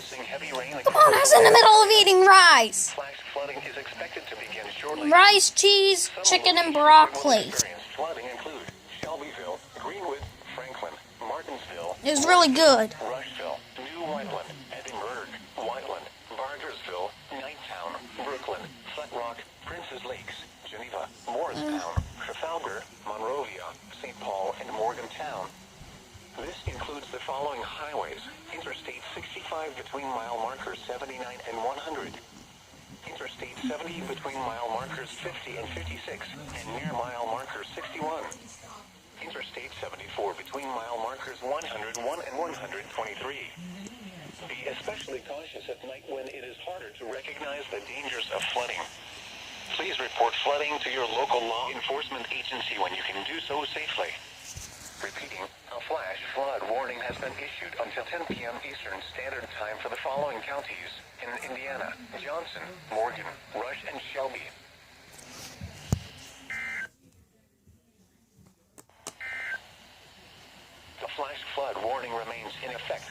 experiencing heavy rain. Oh, that's in the middle of eating rice. Flash flooding is expected to begin shortly. Rice, cheese, chicken, and broccoli. Flooding include Shelbyville, Greenwood, Franklin, Martinsville. It's really good. Rushville, New Whiteland, Edinburgh, Whiteland, Bargersville, Knighttown, Brooklyn, Flat Rock, Princes Lakes, Geneva, Morristown, Trafalgar, Monrovia, St. Paul, and Morgantown. This includes the following highways: Interstate 65 between mile markers 79 and 100. Interstate 70 between mile markers 50 and 56 and near mile marker 61. Interstate 74 between mile markers 101 and 123. Be especially cautious at night when it is harder to recognize the dangers of flooding. Please report flooding to your local law enforcement agency when you can do so safely. Repeating, a flash flood warning has been issued until 10 p.m. Eastern Standard Time for the following counties in Indiana: Johnson, Morgan, Rush, and Shelby. The flash flood warning remains in effect